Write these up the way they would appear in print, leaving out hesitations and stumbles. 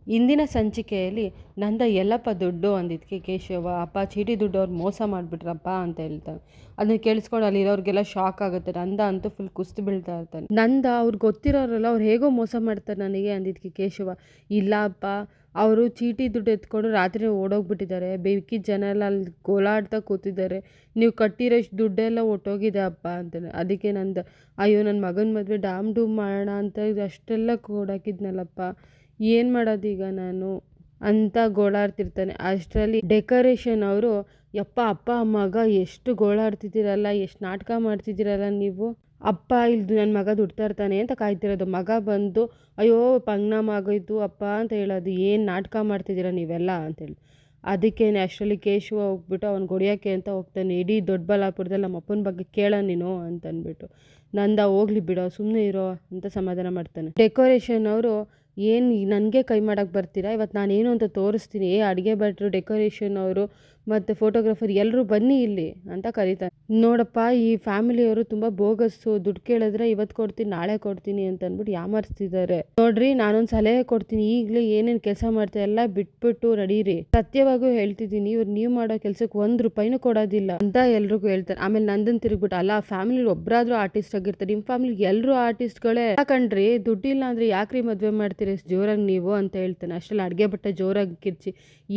ಇಂದಿನ ಸಂಚಿಕೆಯಲ್ಲಿ ನಂದ ಎಲ್ಲಪ್ಪ ದುಡ್ಡು ಅಂದಿದ್ದಕ್ಕೆ ಕೇಶವ ಅಪ್ಪ ಚೀಟಿ ದುಡ್ಡು ಅವ್ರು ಮೋಸ ಮಾಡಿಬಿಟ್ರಪ್ಪ ಅಂತ ಹೇಳ್ತಾನೆ. ಅದನ್ನ ಕೇಳಿಸ್ಕೊಂಡು ಅಲ್ಲಿರೋರಿಗೆಲ್ಲ ಶಾಕ್ ಆಗುತ್ತೆ. ನಂದ ಅಂತೂ ಫುಲ್ ಕುಸ್ತು ಬೀಳ್ತಾ ಇರ್ತಾನೆ. ನಂದ ಅವ್ರಿಗೆ ಗೊತ್ತಿರೋರಲ್ಲ ಅವ್ರು ಹೇಗೋ ಮೋಸ ಮಾಡ್ತಾರೆ ನನಗೆ ಅಂದಿದ್ದಕ್ಕೆ ಕೇಶವ, ಇಲ್ಲ ಅಪ್ಪ ಅವರು ಚೀಟಿ ದುಡ್ಡು ಎತ್ಕೊಂಡು ರಾತ್ರಿ ಓಡೋಗ್ಬಿಟ್ಟಿದ್ದಾರೆ, ಬೇಕಿದ್ದ ಜನ ಎಲ್ಲ ಅಲ್ಲಿ ಗೋಳಾಡ್ತಾ ಕೂತಿದ್ದಾರೆ, ನೀವು ಕಟ್ಟಿರೋಷ್ಟು ದುಡ್ಡೆಲ್ಲ ಒಟ್ಟೋಗಿದೆ ಅಪ್ಪ ಅಂತಾನೆ. ಅದಕ್ಕೆ ನಂದು ಅಯ್ಯೋ ನನ್ನ ಮಗನ ಮದುವೆ ಡಾಮ್ ಡೂಮ್ ಮಾಡೋಣ ಅಂತ ಅಷ್ಟೆಲ್ಲ ಕೊಡಾಕಿದ್ನಲ್ಲಪ್ಪ, ಏನು ಮಾಡೋದೀಗ ನಾನು ಅಂತ ಗೋಳಾಡ್ತಿರ್ತಾನೆ. ಅಷ್ಟರಲ್ಲಿ ಡೆಕೋರೇಷನ್ ಅವರು, ಯಪ್ಪ ಅಪ್ಪ ಮಗ ಎಷ್ಟು ಗೋಳಾಡ್ತಿದ್ದೀರಲ್ಲ, ಎಷ್ಟು ನಾಟಕ ಮಾಡ್ತಿದ್ದೀರಲ್ಲ ನೀವು, ಅಪ್ಪ ಇಲ್ದು ನನ್ನ ಮಗ ದುಡ್ತಾ ಇರ್ತಾನೆ ಅಂತ ಕಾಯ್ತಿರೋದು. ಮಗ ಬಂದು ಅಯ್ಯೋ ಪಂಗ್ನಾಮ ಆಗೋಯ್ತು ಅಪ್ಪ ಅಂತ ಹೇಳೋದು, ಏನು ನಾಟಕ ಮಾಡ್ತಿದ್ದೀರ ನೀವೆಲ್ಲ ಅಂತೇಳಿ. ಅದಕ್ಕೇನೆ ಅಷ್ಟರಲ್ಲಿ ಕೇಶವ ಹೋಗ್ಬಿಟ್ಟು ಅವ್ನು ಹೊಡಿಯೋಕ್ಕೆ ಅಂತ ಹೋಗ್ತಾನೆ. ಇಡೀ ದೊಡ್ಡಬಳ್ಳಾಪುರದಲ್ಲಿ ನಮ್ಮ ಅಪ್ಪನ ಬಗ್ಗೆ ಕೇಳ ನೀನು ಅಂತಂದ್ಬಿಟ್ಟು. ನಂದ ಹೋಗ್ಲಿ ಬಿಡೋ ಸುಮ್ಮನೆ ಇರೋ ಅಂತ ಸಮಾಧಾನ ಮಾಡ್ತಾನೆ. ಡೆಕೋರೇಷನ್ ಅವರು, ಏನು ನನಗೆ ಕೈ ಮಾಡೋಕ್ಕೆ ಬರ್ತೀರಾ, ಇವತ್ತು ನಾನೇನು ಅಂತ ತೋರಿಸ್ತೀನಿ, ಅಡುಗೆ ಭಟ್ರು, ಡೆಕೋರೇಷನ್ ಅವರು ಮತ್ತು ಫೋಟೋಗ್ರಾಫರ್ ಎಲ್ಲರೂ ಬನ್ನಿ ಇಲ್ಲಿ ಅಂತ ಕರೀತಾರೆ. ನೋಡಪ್ಪ ಈ ಫ್ಯಾಮಿಲಿಯವರು ತುಂಬ ಬೋಗಸ್ಸು, ದುಡ್ಡು ಕೇಳಿದ್ರೆ ಇವತ್ತು ಕೊಡ್ತೀನಿ ನಾಳೆ ಕೊಡ್ತೀನಿ ಅಂತ ಅಂದ್ಬಿಟ್ಟು ಯಾಮರ್ಸ್ತಿದ್ದಾರೆ. ನೋಡ್ರಿ ನಾನೊಂದು ಸಲಹೆ ಕೊಡ್ತೀನಿ, ಈಗಲೇ ಏನೇನು ಕೆಲಸ ಮಾಡ್ತಾ ಎಲ್ಲ ಬಿಟ್ಬಿಟ್ಟು ನಡೀರಿ, ಸತ್ಯವಾಗೂ ಹೇಳ್ತಿದ್ದೀನಿ, ಇವ್ರು ನೀವು ಮಾಡೋ ಕೆಲಸಕ್ಕೆ ₹1 ಕೊಡೋದಿಲ್ಲ ಅಂತ ಎಲ್ರಿಗೂ ಹೇಳ್ತಾರೆ. ಆಮೇಲೆ ನಂದನ್ ತಿರುಗ್ಬಿಟ್ಟು, ಅಲ್ಲ ಫ್ಯಾಮಿಲಿ ಒಬ್ಬರಾದ್ರೂ ಆರ್ಟಿಸ್ಟ್ ಆಗಿರ್ತಾರೆ, ನಿಮ್ಮ ಫ್ಯಾಮಿಲಿ ಎಲ್ಲರೂ ಆರ್ಟಿಸ್ಟ್ಗಳೇ ಯಾಕಂಡ್ರಿ, ದುಡ್ಡಿಲ್ಲ ಅಂದರೆ ಯಾಕ್ರಿ ಮದುವೆ ಮಾಡ್ತೀರಿ ಜೋರಾಗಿ ನೀವು ಅಂತ ಹೇಳ್ತಾನೆ. ಅಷ್ಟರಲ್ಲಿ ಅಡುಗೆ ಭಟ್ಟ ಜೋರಾಗಿ ಕಿರ್ಚಿ,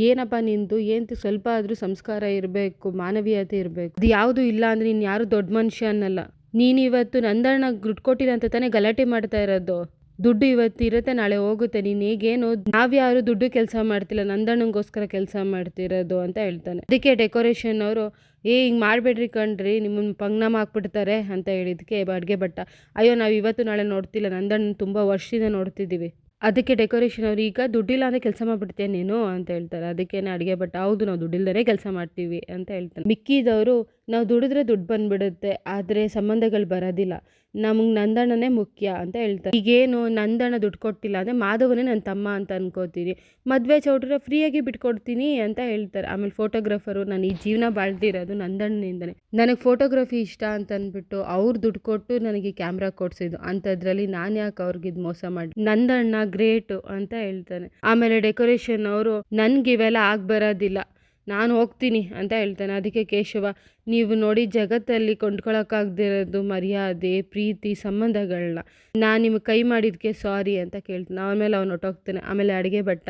ಏನಪ್ಪ ನಿಂದು, ಏನು ಸ್ವಲ್ಪ ಆದರೂ ಸಂಸ್ಕಾರ ಇರಬೇಕು, ಮಾನವೀಯತೆ ಇರಬೇಕು, ಅದು ಯಾವುದು ಇಲ್ಲ ಅಂದರೆ ನೀನು ಯಾರು ದೊಡ್ಡ ಮನುಷ್ಯ ಅನ್ನಲ್ಲ. ನೀನು ಇವತ್ತು ನಂದಣ್ಣ ದುಡ್ಡು ಕೊಟ್ಟಿಲ್ಲ ಅಂತ ತಾನೇ ಗಲಾಟೆ ಮಾಡ್ತಾ ಇರೋದು, ದುಡ್ಡು ಇವತ್ತು ಇರುತ್ತೆ ನಾಳೆ ಹೋಗುತ್ತೆ, ನೀನು ಈಗೇನು ನಾವ್ಯಾರು ದುಡ್ಡು ಕೆಲಸ ಮಾಡ್ತಿಲ್ಲ, ನಂದಣ್ಣಂಗೋಸ್ಕರ ಕೆಲಸ ಮಾಡ್ತಿರೋದು ಅಂತ ಹೇಳ್ತಾನೆ. ಅದಕ್ಕೆ ಡೆಕೋರೇಷನ್ ಅವರು, ಹಿಂಗೆ ಮಾಡಬೇಡ್ರಿ ಕಣ್ರಿ, ನಿಮ್ಮನ್ನು ಪಂಗ್ನಾಮ ಹಾಕ್ಬಿಡ್ತಾರೆ ಅಂತ ಹೇಳಿದಕ್ಕೆ ಅಡುಗೆ ಭಟ್ಟ, ಅಯ್ಯೋ ನಾವು ಇವತ್ತು ನಾಳೆ ನೋಡ್ತಿಲ್ಲ, ನಂದಣ್ಣ ತುಂಬ ವರ್ಷದಿಂದ ನೋಡ್ತಿದ್ದೀವಿ. ಅದಕ್ಕೆ ಡೆಕೋರೇಷನ್ ಅವ್ರು, ಈಗ ದುಡ್ಡಿಲ್ಲ ಅಂದರೆ ಕೆಲಸ ಮಾಡಿಬಿಡ್ತೀಯ ನೀನು ಅಂತ ಹೇಳ್ತಾರೆ. ಅದಕ್ಕೇನೆ ಅಡುಗೆ ಭಟ್ಟ, ಹೌದು ನಾವು ದುಡ್ಡಿಲ್ದೇ ಕೆಲಸ ಮಾಡ್ತೀವಿ ಅಂತ ಹೇಳ್ತಾರೆ. ಮಿಕ್ಕಿದವರು, ನಾವು ದುಡಿದ್ರೆ ದುಡ್ಡು ಬಂದುಬಿಡುತ್ತೆ, ಆದರೆ ಸಂಬಂಧಗಳು ಬರೋದಿಲ್ಲ, ನಮಗೆ ನಂದಣ್ಣನೇ ಮುಖ್ಯ ಅಂತ ಹೇಳ್ತಾರೆ. ಈಗೇನು ನಂದಣ್ಣ ದುಡ್ಡು ಕೊಟ್ಟಿಲ್ಲ ಅಂದರೆ ಮಾಧವನೇ ನನ್ನ ತಮ್ಮ ಅಂತ ಅನ್ಕೋತೀನಿ, ಮದುವೆ ಚೌಟ್ರೆ ಫ್ರೀಯಾಗಿ ಬಿಟ್ಕೊಡ್ತೀನಿ ಅಂತ ಹೇಳ್ತಾರೆ. ಆಮೇಲೆ ಫೋಟೋಗ್ರಾಫರು, ನಾನು ಈ ಜೀವನ ಬಾಳ್ತಿರೋದು ನಂದಣ್ಣನಿಂದನೇ, ನನಗೆ ಫೋಟೋಗ್ರಫಿ ಇಷ್ಟ ಅಂತ ಅಂದ್ಬಿಟ್ಟು ಅವ್ರು ದುಡ್ಡು ಕೊಟ್ಟು ನನಗೆ ಕ್ಯಾಮ್ರಾ ಕೊಡಿಸಿದ್ದು, ಅಂಥದ್ರಲ್ಲಿ ನಾನು ಯಾಕೆ ಅವ್ರಿಗೆ ಇದು ಮೋಸ ಮಾಡಿ, ನಂದಣ್ಣ ಗ್ರೇಟು ಅಂತ ಹೇಳ್ತಾನೆ. ಆಮೇಲೆ ಡೆಕೋರೇಷನ್ ಅವರು, ನನಗೆ ಇವೆಲ್ಲ ಬರೋದಿಲ್ಲ, ನಾನು ಹೋಗ್ತೀನಿ ಅಂತ ಹೇಳ್ತಾನೆ. ಅದಕ್ಕೆ ಕೇಶವ, ನೀವು ನೋಡಿ ಜಗತ್ತಲ್ಲಿ ಕೊಂಡ್ಕೊಳಕ್ಕಾಗದಿರೋದು ಮರ್ಯಾದೆ, ಪ್ರೀತಿ, ಸಂಬಂಧಗಳನ್ನ, ನಾನು ನಿಮಗೆ ಕೈ ಮಾಡಿದ್ದಕ್ಕೆ ಸಾರಿ ಅಂತ ಕೇಳ್ತಾನೆ. ಆಮೇಲೆ ಅವ್ನು ಹೊಟ್ಟೋಗ್ತಾನೆ. ಆಮೇಲೆ ಅಡುಗೆ ಭಟ್ಟ,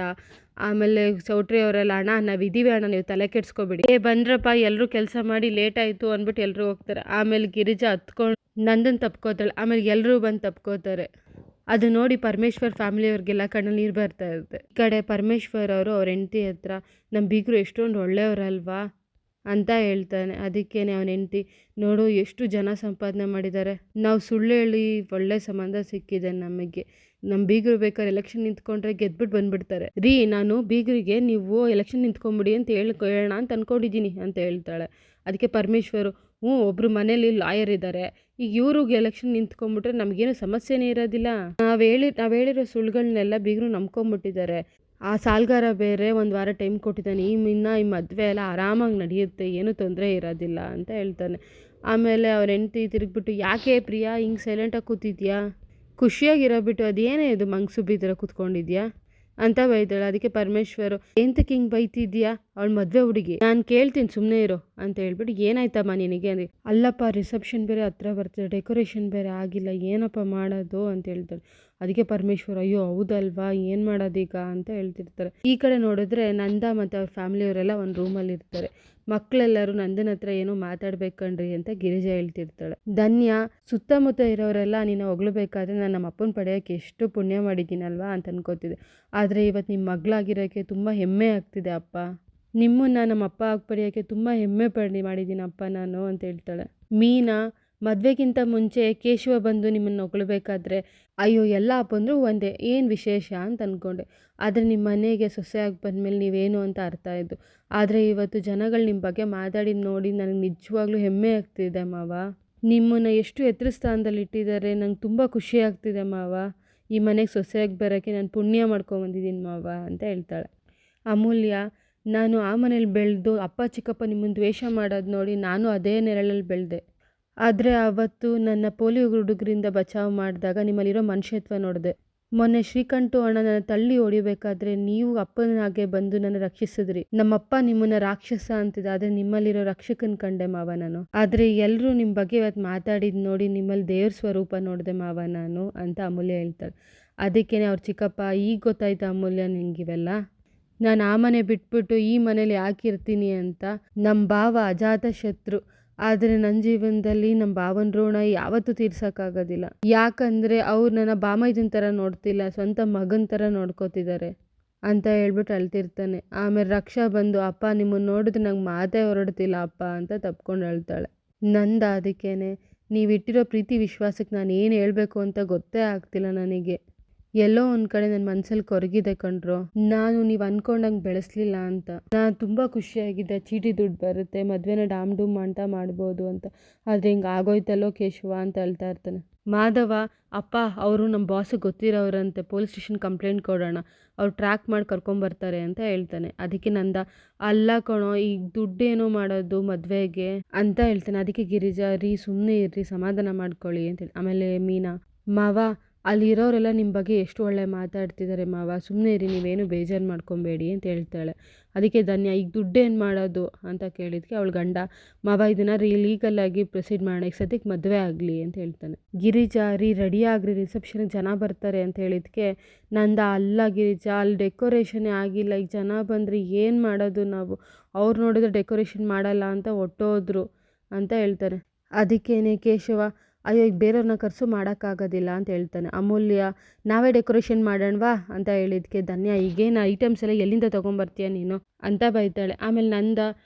ಆಮೇಲೆ ಚೌಟ್ರಿ ಅವರೆಲ್ಲ, ಅಣ್ಣ ನಾವಿದ್ದೀವಿ ಅಣ್ಣ, ನೀವು ತಲೆ ಕೆಡ್ಸ್ಕೊಬೇಡಿ, ಬಂದ್ರಪ್ಪ ಎಲ್ಲರೂ ಕೆಲಸ ಮಾಡಿ ಲೇಟ್ ಆಯಿತು ಅಂದ್ಬಿಟ್ಟು ಎಲ್ಲರೂ ಹೋಗ್ತಾರೆ. ಆಮೇಲೆ ಗಿರಿಜಾ ಹತ್ಕೊಂಡು ನಂದನ್ ತಪ್ಕೋತಾಳೆ. ಆಮೇಲೆ ಎಲ್ಲರೂ ಬಂದು ತಪ್ಕೋತಾರೆ. ಅದು ನೋಡಿ ಪರಮೇಶ್ವರ್ ಫ್ಯಾಮಿಲಿಯವ್ರಿಗೆಲ್ಲ ಕಣ್ಣಲ್ಲಿ ನೀರು ಬರ್ತಾ ಇರುತ್ತೆ. ಈ ಕಡೆ ಪರಮೇಶ್ವರ್ ಅವರು ಅವ್ರ ಹೆಂಡತಿ ಹತ್ರ, ನಮ್ಮ ಬೀಗರು ಎಷ್ಟೊಂದು ಒಳ್ಳೆಯವರಲ್ವಾ ಅಂತ ಹೇಳ್ತಾನೆ. ಅದಕ್ಕೇನೆ ಅವನ ಹೆಂಡತಿ, ನೋಡು ಎಷ್ಟು ಜನ ಸಂಪಾದನೆ ಮಾಡಿದ್ದಾರೆ, ನಾವು ಸುಳ್ಳು ಹೇಳಿ ಒಳ್ಳೆ ಸಂಬಂಧ ಸಿಕ್ಕಿದೆ ನಮಗೆ, ನಮ್ಮ ಬೀಗರು ಬೇಕಾದ್ರೆ ಎಲೆಕ್ಷನ್ ನಿಂತ್ಕೊಂಡ್ರೆ ಗೆದ್ಬಿಟ್ಟು ಬಂದ್ಬಿಡ್ತಾರೆ ರೀ, ನಾನು ಬೀಗರಿಗೆ ನೀವು ಎಲೆಕ್ಷನ್ ನಿಂತ್ಕೊಂಬಿಡಿ ಅಂತ ಹೇಳೋಣ ಅಂತ ಅಂದ್ಕೊಂಡಿದ್ದೀನಿ ಅಂತ ಹೇಳ್ತಾಳೆ. ಅದಕ್ಕೆ ಪರಮೇಶ್ವರು, ಒಬ್ಬರು ಮನೇಲಿ ಲಾಯರ್ ಇದ್ದಾರೆ, ಈಗ ಇವ್ರಿಗೆ ಎಲೆಕ್ಷನ್ ನಿಂತ್ಕೊಂಡ್ಬಿಟ್ರೆ ನಮಗೇನು ಸಮಸ್ಯೆನೇ ಇರೋದಿಲ್ಲ, ನಾವು ಹೇಳಿರೋ ಸುಳ್ಳುಗಳನ್ನೆಲ್ಲ ಬೀಗರು ನಂಬ್ಕೊಂಬಿಟ್ಟಿದ್ದಾರೆ, ಆ ಸಾಲ್ಗಾರ ಬೇರೆ ಒಂದು ವಾರ ಟೈಮ್ ಕೊಟ್ಟಿದ್ದಾನೆ, ಈ ಮದುವೆ ಎಲ್ಲ ಆರಾಮಾಗಿ ನಡೆಯುತ್ತೆ, ಏನೂ ತೊಂದರೆ ಇರೋದಿಲ್ಲ ಅಂತ ಹೇಳ್ತಾನೆ. ಆಮೇಲೆ ಅವ್ರ ಹೆಂಡತಿ ತಿರುಗ್ಬಿಟ್ಟು, ಯಾಕೆ ಪ್ರಿಯಾ ಹಿಂಗೆ ಸೈಲೆಂಟಾಗಿ ಕೂತಿದ್ಯಾ, ಖುಷಿಯಾಗಿರೋಬಿಟ್ಟು ಅದೇನೇ ಇದು ಮಂಗ್ಸುಬ್ಬಿ ಥರ ಕೂತ್ಕೊಂಡಿದ್ಯಾ ಅಂತ ಬೈತಾಳೆ. ಅದಕ್ಕೆ ಪರಮೇಶ್ವರು, ಎಂತಕ್ಕೆ ಹಿಂಗೆ ಬೈತಿದ್ಯಾ, ಅವಳು ಮದುವೆ ಹುಡುಗಿ, ನಾನು ಕೇಳ್ತೀನಿ ಸುಮ್ಮನೆ ಇರೋ ಅಂತ ಹೇಳ್ಬಿಟ್ಟು, ಏನಾಯ್ತಮ್ಮ ನಿನಗೆ ಅಂದರೆ, ಅಲ್ಲಪ್ಪ ರಿಸೆಪ್ಷನ್ ಬೇರೆ ಹತ್ರ ಬರ್ತಾರೆ, ಡೆಕೋರೇಷನ್ ಬೇರೆ ಆಗಿಲ್ಲ, ಏನಪ್ಪ ಮಾಡೋದು ಅಂತ ಹೇಳ್ತಾಳೆ. ಅದಕ್ಕೆ ಪರಮೇಶ್ವರ್, ಅಯ್ಯೋ ಹೌದಲ್ವಾ, ಏನು ಮಾಡೋದೀಗ ಅಂತ ಹೇಳ್ತಿರ್ತಾರೆ. ಈ ಕಡೆ ನೋಡಿದ್ರೆ ನಂದ ಮತ್ತು ಅವ್ರ ಫ್ಯಾಮಿಲಿಯವರೆಲ್ಲ ಒಂದು ರೂಮಲ್ಲಿ ಇರ್ತಾರೆ. ಮಕ್ಕಳೆಲ್ಲರೂ ನಂದನ ಹತ್ರ ಏನೋ ಮಾತಾಡ್ಬೇಕಣ್ರಿ ಅಂತ ಗಿರಿಜಾ ಹೇಳ್ತಿರ್ತಾಳೆ. ಧನ್ಯ, ಸುತ್ತಮುತ್ತ ಇರೋರೆಲ್ಲ ನೀನು ಹೊಗಳ್ಬೇಕಾದ್ರೆ ನಾನು ನಮ್ಮ ಅಪ್ಪನ ಪಡೆಯೋಕ್ಕೆ ಎಷ್ಟು ಪುಣ್ಯ ಮಾಡಿದ್ದೀನಲ್ವಾ ಅಂತ ಅನ್ಕೋತಿದ್ದೆ, ಆದರೆ ಇವತ್ತು ನಿಮ್ಮ ಮಗಳಾಗಿರೋಕ್ಕೆ ತುಂಬ ಹೆಮ್ಮೆ ಆಗ್ತಿದೆ ಅಪ್ಪ, ನಿಮ್ಮನ್ನು ನಮ್ಮ ಅಪ್ಪ ಆಗಿ ಪಡೆಯೋಕ್ಕೆ ತುಂಬ ಹೆಮ್ಮೆ ಮಾಡಿದ್ದೀನಪ್ಪ ನಾನು ಅಂತ ಹೇಳ್ತಾಳೆ. ಮೀನಾ, ಮದುವೆಗಿಂತ ಮುಂಚೆ ಕೇಶವ ಬಂದು ನಿಮ್ಮನ್ನು ಹೊಗಳ್ಬೇಕಾದ್ರೆ, ಅಯ್ಯೋ ಎಲ್ಲ ಬಂದರೂ ಒಂದೇ, ಏನು ವಿಶೇಷ ಅಂತ ಅಂದ್ಕೊಂಡೆ, ಆದರೆ ನಿಮ್ಮ ಮನೆಗೆ ಸೊಸೆಯಾಗಿ ಬಂದಮೇಲೆ ನೀವೇನು ಅಂತ ಅರ್ಥ ಆಯಿತು, ಆದರೆ ಇವತ್ತು ಜನಗಳು ನಿಮ್ಮ ಬಗ್ಗೆ ಮಾತಾಡಿದ್ದು ನೋಡಿ ನನಗೆ ನಿಜವಾಗ್ಲೂ ಹೆಮ್ಮೆ ಆಗ್ತಿದೆ ಮಾವ, ನಿಮ್ಮನ್ನು ಎಷ್ಟು ಎತ್ತರ ಸ್ಥಾನದಲ್ಲಿ ಇಟ್ಟಿದ್ದಾರೆ, ನಂಗೆ ತುಂಬ ಖುಷಿ ಆಗ್ತಿದೆ ಮಾವ, ಈ ಮನೆಗೆ ಸೊಸೆಯಾಗಿ ಬರೋಕ್ಕೆ ನಾನು ಪುಣ್ಯ ಮಾಡ್ಕೊಂಬಂದಿದ್ದೀನಿ ಮಾವ ಅಂತ ಹೇಳ್ತಾಳೆ. ಅಮೂಲ್ಯ, ನಾನು ಆ ಮನೇಲಿ ಬೆಳೆದು ಅಪ್ಪ ಚಿಕ್ಕಪ್ಪ ನಿಮ್ಮನ್ನು ದ್ವೇಷ ಮಾಡೋದು ನೋಡಿ ನಾನು ಅದೇ ನೆರಳಲ್ಲಿ ಬೆಳೆದೆ, ಆದರೆ ಆವತ್ತು ನನ್ನ ಪೋಲಿಯೋ ಹುಡುಗರಿಂದ ಬಚಾವ್ ಮಾಡಿದಾಗ ನಿಮ್ಮಲ್ಲಿರೋ ಮನುಷ್ಯತ್ವ ನೋಡಿದೆ, ಮೊನ್ನೆ ಶ್ರೀಕಂಠು ಅಣ್ಣ ನನ್ನ ತಳ್ಳಿ ಹೊಡಿಬೇಕಾದ್ರೆ ನೀವು ಅಪ್ಪನ ಹಾಗೆ ಬಂದು ನನ್ನ ರಕ್ಷಿಸಿದ್ರಿ. ನಮ್ಮಪ್ಪ ನಿಮ್ಮನ್ನ ರಾಕ್ಷಸ ಅಂತಿದ್ದ, ಆದ್ರೆ ನಿಮ್ಮಲ್ಲಿರೋ ರಕ್ಷಕನ್ ಕಂಡೆ ಮಾವ ನಾನು. ಆದ್ರೆ ಎಲ್ರೂ ನಿಮ್ ಬಗ್ಗೆ ಇವತ್ತು ಮಾತಾಡಿದ್ ನೋಡಿ ನಿಮ್ಮಲ್ಲಿ ದೇವ್ರ ಸ್ವರೂಪ ನೋಡಿದೆ ಮಾವ ನಾನು ಅಂತ ಅಮೂಲ್ಯ ಹೇಳ್ತಾಳೆ. ಅದಕ್ಕೇನೆ ಅವ್ರ ಚಿಕ್ಕಪ್ಪ, ಈಗ ಗೊತ್ತಾಯ್ತಾ ಅಮೂಲ್ಯ ನಿಂಗಿವೆಲ್ಲ? ನಾನು ಆ ಮನೆ ಬಿಟ್ಬಿಟ್ಟು ಈ ಮನೇಲಿ ಯಾಕಿರ್ತೀನಿ ಅಂತ. ನಮ್ಮ ಭಾವ ಅಜಾತ ಶತ್ರು, ಆದರೆ ನನ್ನ ಜೀವನದಲ್ಲಿ ನಮ್ಮ ಭಾವನ ಋಣ ಯಾವತ್ತೂ ತೀರ್ಸೋಕ್ಕಾಗೋದಿಲ್ಲ. ಯಾಕಂದರೆ ಅವ್ರು ನನ್ನ ಬಾಮೈದನ ಥರ ನೋಡ್ತಿಲ್ಲ, ಸ್ವಂತ ಮಗನ ಥರ ನೋಡ್ಕೋತಿದ್ದಾರೆ ಅಂತ ಹೇಳ್ಬಿಟ್ಟು ಅಳ್ತಿರ್ತಾನೆ. ಆಮೇಲೆ ರಕ್ಷಾ ಬಂದು, ಅಪ್ಪ ನಿಮ್ಮನ್ನು ನೋಡಿದ್ರೆ ನಂಗೆ ಮಾತೇ ಹೊರಡ್ತಿಲ್ಲ ಅಪ್ಪ ಅಂತ ತಪ್ಕೊಂಡು ಅಳ್ತಾಳೆ. ನಂದ ಅದಕ್ಕೇನೆ, ನೀವಿಟ್ಟಿರೋ ಪ್ರೀತಿ ವಿಶ್ವಾಸಕ್ಕೆ ನಾನು ಏನು ಹೇಳಬೇಕು ಅಂತ ಗೊತ್ತೇ ಆಗ್ತಿಲ್ಲ ನನಗೆ. ಎಲ್ಲೋ ಒಂದು ಕಡೆ ನನ್ನ ಮನಸ್ಸಲ್ಲಿ ಕೊರಗಿದೆ ಕಣ್ರೋ. ನಾನು ನೀವು ಅಂದ್ಕೊಂಡಂಗೆ ಬೆಳೆಸಲಿಲ್ಲ ಅಂತ. ನಾನು ತುಂಬ ಖುಷಿಯಾಗಿದ್ದೆ, ಚೀಟಿ ದುಡ್ಡು ಬರುತ್ತೆ, ಮದುವೆನ ಡಾಮ್ ಡೂಮ್ ಅಂತ ಮಾಡ್ಬೋದು ಅಂತ. ಆದರೆ ಹಿಂಗೆ ಆಗೋಯ್ತಲ್ಲೋ ಕೇಶವ ಅಂತ ಹೇಳ್ತಾ ಇರ್ತಾನೆ. ಮಾಧವ, ಅಪ್ಪ ಅವರು ನಮ್ಮ ಬಾಸಿಗೆ ಗೊತ್ತಿರೋರಂತೆ, ಪೊಲೀಸ್ ಸ್ಟೇಷನ್ ಕಂಪ್ಲೇಂಟ್ ಕೊಡೋಣ, ಅವ್ರು ಟ್ರ್ಯಾಕ್ ಮಾಡಿ ಕರ್ಕೊಂಬರ್ತಾರೆ ಅಂತ ಹೇಳ್ತಾನೆ. ಅದಕ್ಕೆ ನಂದ, ಅಲ್ಲ ಕಣೋ, ಈಗ ದುಡ್ಡೇನೋ ಮಾಡೋದು ಮದುವೆಗೆ ಅಂತ ಹೇಳ್ತಾನೆ. ಅದಕ್ಕೆ ಗಿರಿಜಾ, ರೀ ಸುಮ್ಮನೆ ಇರ್ರಿ, ಸಮಾಧಾನ ಮಾಡ್ಕೊಳ್ಳಿ ಅಂತೇಳಿ. ಆಮೇಲೆ ಮೀನಾ, ಮಾವ ಅಲ್ಲಿರೋರೆಲ್ಲ ನಿಮ್ಮ ಬಗ್ಗೆ ಎಷ್ಟು ಒಳ್ಳೆ ಮಾತಾಡ್ತಿದ್ದಾರೆ ಮಾವ, ಸುಮ್ಮನೆ ಇರಿ, ನೀವೇನು ಬೇಜಾರು ಮಾಡ್ಕೊಬೇಡಿ ಅಂತ ಹೇಳ್ತಾಳೆ. ಅದಕ್ಕೆ ಧನ್ಯ, ಈಗ ದುಡ್ಡೇನು ಮಾಡೋದು ಅಂತ ಕೇಳಿದ್ಕೆ ಅವಳ ಗಂಡ, ಮಾವ ಇದನ್ನು ಲೀಗಲಾಗಿ ಪ್ರೊಸೀಡ್ ಮಾಡೋಣ, ಈಗ ಸದ್ಯಕ್ಕೆ ಮದುವೆ ಆಗಲಿ ಅಂತ ಹೇಳ್ತಾನೆ. ಗಿರಿಜಾ, ರೆಡಿ ಆಗ್ರಿ, ರಿಸೆಪ್ಷನ್ಗೆ ಜನ ಬರ್ತಾರೆ ಅಂತ ಹೇಳಿದ್ಕೆ ನಂದ, ಅಲ್ಲ ಗಿರಿಜಾ, ಅಲ್ಲಿ ಡೆಕೋರೇಷನ್ನೇ ಆಗಿಲ್ಲ, ಈಗ ಜನ ಬಂದರೆ ಏನು ಮಾಡೋದು ನಾವು, ಅವ್ರು ನೋಡಿದ್ರೆ ಡೆಕೋರೇಷನ್ ಮಾಡಲ್ಲ ಅಂತ ಹೊಟ್ಟೋದ್ರು ಅಂತ ಹೇಳ್ತಾರೆ. ಅದಕ್ಕೇನೆ ಕೇಶವ, ಅಯ್ಯೋ ಈಗ ಬೇರೆಯವ್ರನ್ನ ಕರೆಸು ಮಾಡೋಕ್ಕಾಗೋದಿಲ್ಲ ಅಂತ ಹೇಳ್ತಾನೆ. ಅಮೂಲ್ಯ, ನಾವೇ ಡೆಕೋರೇಷನ್ ಮಾಡೋಣವಾ ಅಂತ ಹೇಳಿದ್ಕೆ ಧನ್ಯ, ಈಗೇನು ಐಟಮ್ಸ್ ಎಲ್ಲ ಎಲ್ಲಿಂದ ತೊಗೊಂಬರ್ತೀಯ ನೀನು ಅಂತ ಬೈತಾಳೆ. ಆಮೇಲೆ ನಂದ,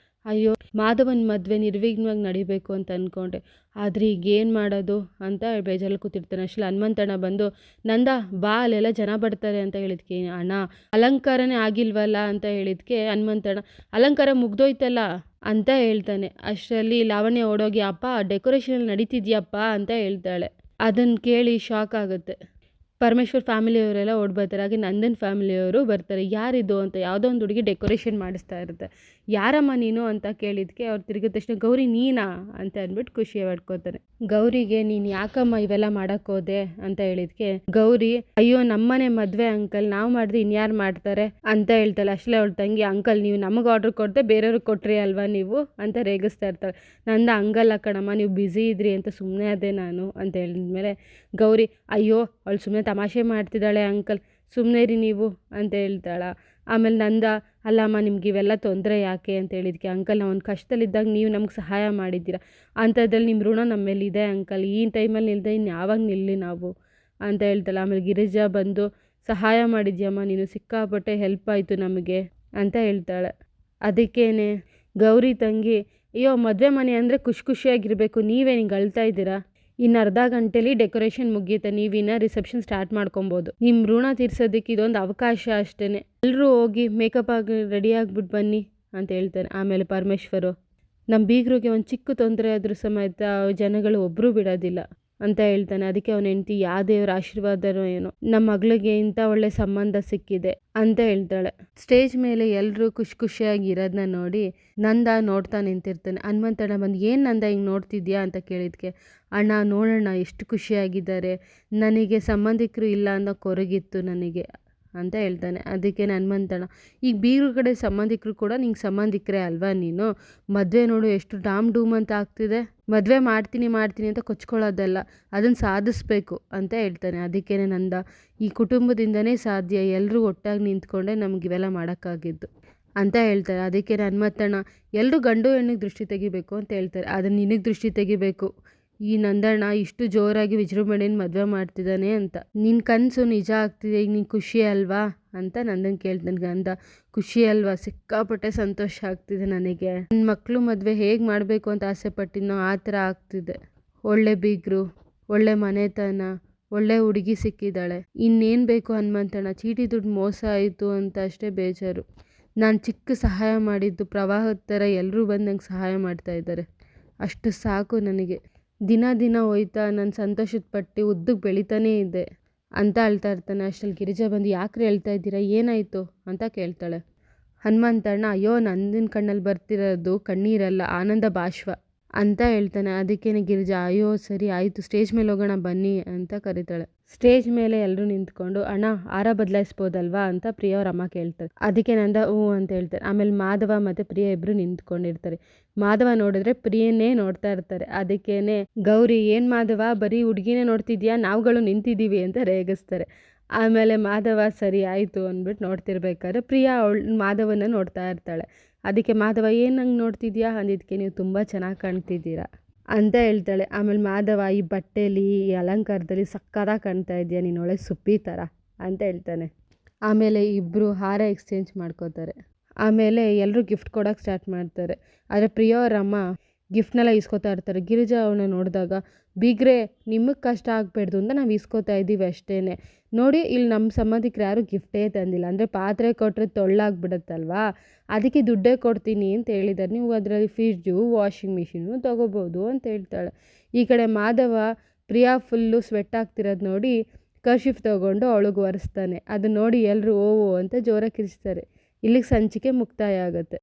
ಅಯ್ಯೋ ಮಾಧವನ ಮದುವೆ ನಿರ್ವಿಘ್ನವಾಗಿ ನಡಿಬೇಕು ಅಂತ ಅಂದ್ಕೊಂಡೆ, ಆದರೆ ಈಗ ಏನು ಮಾಡೋದು ಅಂತ ಬೇಜಾರಲ್ಲಿ ಕೂತಿರ್ತಾನೆ. ಅಷ್ಟರಲ್ಲಿ ಹನುಮಂತಣ್ಣ ಬಂದು, ನಂದ ಬಾ ಅಲ್ಲೆಲ್ಲ ಜನ ಬರ್ತಾರೆ ಅಂತ ಹೇಳಿದ್ಕೆ, ಅಣ್ಣ ಅಲಂಕಾರನೇ ಆಗಿಲ್ವಲ್ಲ ಅಂತ ಹೇಳಿದ್ಕೆ ಹನುಮಂತಣ್ಣ, ಅಲಂಕಾರ ಮುಗ್ದೋಯ್ತಲ್ಲ ಅಂತ ಹೇಳ್ತಾನೆ. ಅಷ್ಟರಲ್ಲಿ ಲಾವಣ್ಯ ಓಡೋಗಿ, ಅಪ್ಪ ಡೆಕೋರೇಷನ್ ನಡೀತಿದ್ಯಪ್ಪ ಅಂತ ಹೇಳ್ತಾಳೆ. ಅದನ್ನು ಕೇಳಿ ಶಾಕ್ ಆಗುತ್ತೆ. ಪರಮೇಶ್ವರ್ ಫ್ಯಾಮಿಲಿಯವರೆಲ್ಲ ಓಡ್ಬರ್ತಾರೆ. ಹಾಗೆ ನಂದನ್ ಫ್ಯಾಮಿಲಿಯವರು ಬರ್ತಾರೆ. ಯಾರಿದು ಅಂತ ಯಾವುದೋ ಒಂದು ಹುಡುಗಿ ಡೆಕೋರೇಷನ್ ಮಾಡಿಸ್ತಾ ಇರುತ್ತೆ. ಯಾರಮ್ಮ ನೀನು ಅಂತ ಕೇಳಿದ್ಕೆ ಅವ್ರು ತಿರುಗಿದ ತಕ್ಷಣ, ಗೌರಿ ನೀನಾ ಅಂತ ಅಂದ್ಬಿಟ್ಟು ಖುಷಿ ಪಡ್ಕೋತಾರೆ. ಗೌರಿಗೆ, ನೀನು ಯಾಕಮ್ಮ ಇವೆಲ್ಲ ಮಾಡೋಕ್ಕೋದೆ ಅಂತ ಹೇಳಿದ್ಕೆ ಗೌರಿ, ಅಯ್ಯೋ ನಮ್ಮನೆ ಮದುವೆ ಅಂಕಲ್, ನಾವು ಮಾಡಿದ್ರೆ ಇನ್ಯಾರು ಮಾಡ್ತಾರೆ ಅಂತ ಹೇಳ್ತಾಳೆ. ಅಷ್ಟಲೇ ಅವಳ ತಂಗಿ, ಅಂಕಲ್ ನೀವು ನಮಗೆ ಆರ್ಡ್ರ್ ಕೊಡದೆ ಬೇರೆಯವ್ರಿಗೆ ಕೊಟ್ರಿ ಅಲ್ವಾ ನೀವು ಅಂತ ರೇಗಿಸ್ತಾ ಇರ್ತಾಳೆ. ನಂದ, ಹಂಗಲ್ಲ ಕಣಮ್ಮ, ನೀವು ಬ್ಯುಸಿ ಇದ್ರಿ ಅಂತ ಸುಮ್ಮನೆ ಅದೇ ನಾನು ಅಂತ ಹೇಳಿದ್ಮೇಲೆ ಗೌರಿ, ಅಯ್ಯೋ ಅವಳು ಸುಮ್ಮನೆ ತಮಾಷೆ ಮಾಡ್ತಿದ್ದಾಳೆ ಅಂಕಲ್, ಸುಮ್ಮನೆ ರೀ ನೀವು ಅಂತ ಹೇಳ್ತಾಳ. ಆಮೇಲೆ ನಂದ, ಅಲ್ಲಮ್ಮ ನಿಮ್ಗೆ ಇವೆಲ್ಲ ತೊಂದರೆ ಯಾಕೆ ಅಂತ ಹೇಳಿದ್ಕೆ ಅಂಕಲ್, ನಾವು ಒಂದು ಕಷ್ಟದಲ್ಲಿದ್ದಾಗ ನೀವು ನಮ್ಗೆ ಸಹಾಯ ಮಾಡಿದ್ದೀರಾ, ಅಂಥದ್ರಲ್ಲಿ ನಿಮ್ಮ ಋಣ ನಮ್ಮ ಮೇಲೆ ಇದೆ ಅಂಕಲ್, ಈ ಟೈಮಲ್ಲಿ ನಿಲ್ಲದೆ ಇನ್ನು ಯಾವಾಗ ನಿಲ್ಲಿ ನಾವು ಅಂತ ಹೇಳ್ತಾಳೆ. ಆಮೇಲೆ ಗಿರಿಜಾ ಬಂದು, ಸಹಾಯ ಮಾಡಿದ್ಯಮ್ಮ ನೀನು, ಸಿಕ್ಕಾಪಟ್ಟೆ ಹೆಲ್ಪ್ ಆಯಿತು ನಮಗೆ ಅಂತ ಹೇಳ್ತಾಳೆ. ಅದಕ್ಕೇನೆ ಗೌರಿ ತಂಗಿ, ಅಯ್ಯೋ ಮದುವೆ ಮನೆ ಅಂದರೆ ಖುಷಿಯಾಗಿರಬೇಕು, ನೀವೇ ಹಿಂಗೆ ಅಳ್ತಾ ಇದ್ದೀರಾ, ಇನ್ನು ಅರ್ಧ ಗಂಟೆಲಿ ಡೆಕೋರೇಷನ್ ಮುಗಿಯುತ್ತೆ, ನೀವಿನ್ನ ರಿಸೆಪ್ಷನ್ ಸ್ಟಾರ್ಟ್ ಮಾಡ್ಕೊಬೋದು, ನಿಮ್ಮ ಋಣ ತೀರ್ಸೋದಕ್ಕೆ ಇದೊಂದು ಅವಕಾಶ ಅಷ್ಟೇ, ಎಲ್ಲರೂ ಹೋಗಿ ಮೇಕಪ್ ಆಗಿ ರೆಡಿ ಆಗಿಬಿಟ್ಟು ಬನ್ನಿ ಅಂತ ಹೇಳ್ತಾರೆ. ಆಮೇಲೆ ಪರಮೇಶ್ವರು, ನಮ್ಮ ಬೀಗರಿಗೆ ಒಂದು ಚಿಕ್ಕ ತೊಂದರೆ ಆದರೂ ಸಮೇತ ಜನಗಳು ಒಬ್ಬರು ಬಿಡೋದಿಲ್ಲ ಅಂತ ಹೇಳ್ತಾನೆ. ಅದಕ್ಕೆ ಅವನ ಹೆಂಡತಿ, ಯಾವ ದೇವರ ಆಶೀರ್ವಾದನೋ ಏನೋ ನಮ್ಮ ಮಗಳಿಗೆ ಇಂಥ ಒಳ್ಳೆ ಸಂಬಂಧ ಸಿಕ್ಕಿದೆ ಅಂತ ಹೇಳ್ತಾಳೆ. ಸ್ಟೇಜ್ ಮೇಲೆ ಎಲ್ಲರೂ ಖುಷಿಯಾಗಿ ಇರೋದನ್ನ ನೋಡಿ ನಂದ ನೋಡ್ತಾ ನಿಂತಿರ್ತಾನೆ. ಹನುಮಂತಣ್ಣ ಬಂದು, ಏನು ನಂದ ಹಿಂಗೆ ನೋಡ್ತಿದ್ಯಾ ಅಂತ ಕೇಳಿದ್ಕೆ, ಅಣ್ಣ ನೋಡೋಣ ಎಷ್ಟು ಖುಷಿಯಾಗಿದ್ದಾರೆ, ನನಗೆ ಸಂಬಂಧಿಕರು ಇಲ್ಲ ಅನ್ನೋ ಕೊರಗಿತ್ತು ನನಗೆ ಅಂತ ಹೇಳ್ತಾನೆ. ಅದಕ್ಕೆ ಹನುಮಂತಣ್ಣ, ಈಗ ಬೀಗ್ರ ಕಡೆ ಸಂಬಂಧಿಕರು ಕೂಡ ನಿಂಗೆ ಸಂಬಂಧಿಕರೇ ಅಲ್ವಾ ನೀನು, ಮದುವೆ ನೋಡು ಎಷ್ಟು ಡಾಮ್ ಡೂಮ್ ಅಂತ ಆಗ್ತಿದೆ, ಮದುವೆ ಮಾಡ್ತೀನಿ ಅಂತ ಕೊಚ್ಕೊಳ್ಳೋದಲ್ಲ, ಅದನ್ನು ಸಾಧಿಸ್ಬೇಕು ಅಂತ ಹೇಳ್ತಾನೆ. ಅದಕ್ಕೇ ನಂದ, ಈ ಕುಟುಂಬದಿಂದನೇ ಸಾಧ್ಯ, ಎಲ್ಲರೂ ಒಟ್ಟಾಗಿ ನಿಂತ್ಕೊಂಡೆ ನಮಗಿವೆಲ್ಲ ಮಾಡೋಕ್ಕಾಗಿದ್ದು ಅಂತ ಹೇಳ್ತಾರೆ. ಅದಕ್ಕೆ ಹನುಮಂತಣ್ಣ, ಎಲ್ಲರೂ ಗಂಡು ಹೆಣ್ಣಿಗೆ ದೃಷ್ಟಿ ತೆಗಿಬೇಕು ಅಂತ ಹೇಳ್ತಾರೆ, ಆದರೆ ನಿನಗೆ ದೃಷ್ಟಿ ತೆಗಿಬೇಕು, ಈ ನಂದಣ್ಣ ಇಷ್ಟು ಜೋರಾಗಿ ವಿಜೃಂಭಣೆಯಿಂದ ಮದುವೆ ಮಾಡ್ತಿದ್ದಾನೆ ಅಂತ, ನಿನ್ನ ಕನಸು ನಿಜ ಆಗ್ತಿದೆ, ಈಗ ನೀನು ಖುಷಿ ಅಲ್ವಾ ಅಂತ ನಂದನ್ ಕೇಳ್ತಾನೆ. ಗಂಧ, ಖುಷಿ ಅಲ್ವಾ, ಸಿಕ್ಕಾಪಟ್ಟೆ ಸಂತೋಷ ಆಗ್ತಿದೆ ನನಗೆ, ನನ್ನ ಮಕ್ಕಳು ಮದುವೆ ಹೇಗೆ ಮಾಡಬೇಕು ಅಂತ ಆಸೆ ಪಟ್ಟಿನೋ ಆ ಥರ ಆಗ್ತಿದೆ, ಒಳ್ಳೆ ಬೀಗರು, ಒಳ್ಳೆ ಮನೆತನ, ಒಳ್ಳೆ ಹುಡುಗಿ ಸಿಕ್ಕಿದ್ದಾಳೆ, ಇನ್ನೇನು ಬೇಕು ಹನುಮಂತಣ್ಣ, ಚೀಟಿ ದುಡ್ಡು ಮೋಸ ಆಯಿತು ಅಂತ ಅಷ್ಟೇ ಬೇಜಾರು, ನಾನು ಚಿಕ್ಕ ಸಹಾಯ ಮಾಡಿದ್ದು ಪ್ರವಾಹದ ಥರ ಎಲ್ಲರೂ ಬಂದು ನಂಗೆ ಸಹಾಯ ಮಾಡ್ತಾ ಇದ್ದಾರೆ, ಅಷ್ಟು ಸಾಕು ನನಗೆ, ದಿನ ಹೋಯ್ತಾ ನನ್ನ ಸಂತೋಷದ ಪಟ್ಟಿ ಉದ್ದಕ್ಕೆ ಬೆಳೀತಾನೇ ಇದೆ ಅಂತ ಅಳ್ತಾ ಇರ್ತಾನೆ. ಅಷ್ಟರಲ್ಲಿ ಗಿರಿಜಾ ಬಂದು, ಯಾಕ್ರಿ ಹೇಳ್ತಾ ಇದ್ದೀರಾ, ಏನಾಯಿತು ಅಂತ ಕೇಳ್ತಾಳೆ. ಹನುಮಂತಣ್ಣ, ಅಯ್ಯೋ ನಂದಿನ ಕಣ್ಣಲ್ಲಿ ಬರ್ತಿರೋದು ಕಣ್ಣೀರಲ್ಲ, ಆನಂದ ಬಾಷ್ಪ ಅಂತ ಹೇಳ್ತಾನೆ. ಅದಕ್ಕೇನೆ ಗಿರಿಜಾ ಅಯ್ಯೋ ಸರಿ ಆಯಿತು ಸ್ಟೇಜ್ ಮೇಲೆ ಹೋಗೋಣ ಬನ್ನಿ ಅಂತ ಕರೀತಾಳೆ. ಸ್ಟೇಜ್ ಮೇಲೆ ಎಲ್ಲರೂ ನಿಂತ್ಕೊಂಡು ಅಣ್ಣ ಹಾರ ಬದಲಾಯಿಸ್ಬೋದಲ್ವಾ ಅಂತ ಪ್ರಿಯ ಅವ್ರ ಅಮ್ಮ ಕೇಳ್ತಾರೆ. ಅದಕ್ಕೆ ನಂದ ಹ್ಞೂ ಅಂತ ಹೇಳ್ತಾರೆ. ಆಮೇಲೆ ಮಾಧವ ಮತ್ತು ಪ್ರಿಯ ಇಬ್ಬರು ನಿಂತ್ಕೊಂಡಿರ್ತಾರೆ. ಮಾಧವ ನೋಡಿದ್ರೆ ಪ್ರಿಯನೇ ನೋಡ್ತಾ ಇರ್ತಾರೆ. ಅದಕ್ಕೇನೆ ಗೌರಿ ಏನು ಮಾಧವ ಬರೀ ಹುಡುಗಿನೇ ನೋಡ್ತಿದ್ಯಾ, ನಾವುಗಳು ನಿಂತಿದ್ದೀವಿ ಅಂತ ರೇಗಿಸ್ತಾರೆ. ಆಮೇಲೆ ಮಾಧವ ಸರಿ ಆಯಿತು ಅಂದ್ಬಿಟ್ಟು ನೋಡ್ತಿರ್ಬೇಕಾದ್ರೆ ಪ್ರಿಯಾ ಮಾಧವನ ನೋಡ್ತಾ ಇರ್ತಾಳೆ. ಅದಕ್ಕೆ ಮಾಧವ ಏನು ನಂಗೆ ನೋಡ್ತಿದ್ಯಾ ಅಂದಿದ್ದಕ್ಕೆ ನೀವು ತುಂಬ ಚೆನ್ನಾಗಿ ಕಾಣ್ತಿದ್ದೀರಾ ಅಂತ ಹೇಳ್ತಾಳೆ. ಆಮೇಲೆ ಮಾಧವ ಈ ಬಟ್ಟೆಲಿ ಈ ಅಲಂಕಾರದಲ್ಲಿ ಸಕ್ಕತ್ತಾಗಿ ಕಾಣ್ತಾ ಇದೆಯಾ, ನೀನು ಒಳ್ಳೆ ಸುಪ್ಪಿ ಥರ ಅಂತ ಹೇಳ್ತಾನೆ. ಆಮೇಲೆ ಇಬ್ಬರು ಹಾರ ಎಕ್ಸ್ಚೇಂಜ್ ಮಾಡ್ಕೋತಾರೆ. ಆಮೇಲೆ ಎಲ್ಲರೂ ಗಿಫ್ಟ್ ಕೊಡೋಕ್ಕೆ ಸ್ಟಾರ್ಟ್ ಮಾಡ್ತಾರೆ. ಆದರೆ ಪ್ರಿಯ ಅವ್ರ ಅಮ್ಮ ಗಿಫ್ಟ್ನೆಲ್ಲ ಇಸ್ಕೊತಾ ಇರ್ತಾರೆ. ಗಿರಿಜಾ ಅವನ್ನ ನೋಡಿದಾಗ ಬೀಗ್ರೆ ನಿಮಗೆ ಕಷ್ಟ ಆಗಬೇಡ್ದು ಅಂತ ನಾವು ಇಸ್ಕೊತಾ ಇದ್ದೀವಿ ಅಷ್ಟೇ, ನೋಡಿ ಇಲ್ಲಿ ನಮ್ಮ ಸಂಬಂಧಿಕರು ಯಾರೂ ಗಿಫ್ಟೇ ತಂದಿಲ್ಲ, ಅಂದರೆ ಪಾತ್ರೆ ಕೊಟ್ಟರೆ ತೊಳ್ಳಾಗ್ಬಿಡುತ್ತಲ್ವಾ, ಅದಕ್ಕೆ ದುಡ್ಡೇ ಕೊಡ್ತೀನಿ ಅಂತ ಹೇಳಿದ್ದಾರೆ, ನೀವು ಅದರಲ್ಲಿ ಫ್ರಿಡ್ಜು ವಾಷಿಂಗ್ ಮಿಷಿನು ತೊಗೋಬೋದು ಅಂತ ಹೇಳ್ತಾಳೆ. ಈ ಕಡೆ ಮಾಧವ ಪ್ರಿಯಾ ಫುಲ್ಲು ಸ್ವೆಟ್ ಆಗ್ತಿರೋದು ನೋಡಿ ಕರ್ಶಿಫ್ ತೊಗೊಂಡು ಅವಳಿಗೆ ಒರೆಸ್ತಾನೆ. ಅದು ನೋಡಿ ಎಲ್ಲರೂ ಓ ಅಂತ ಜೋರಾಗಿ ಕಿರಿಸ್ತಾರೆ. ಇಲ್ಲಿಗೆ ಸಂಚಿಕೆ ಮುಕ್ತಾಯ ಆಗುತ್ತೆ.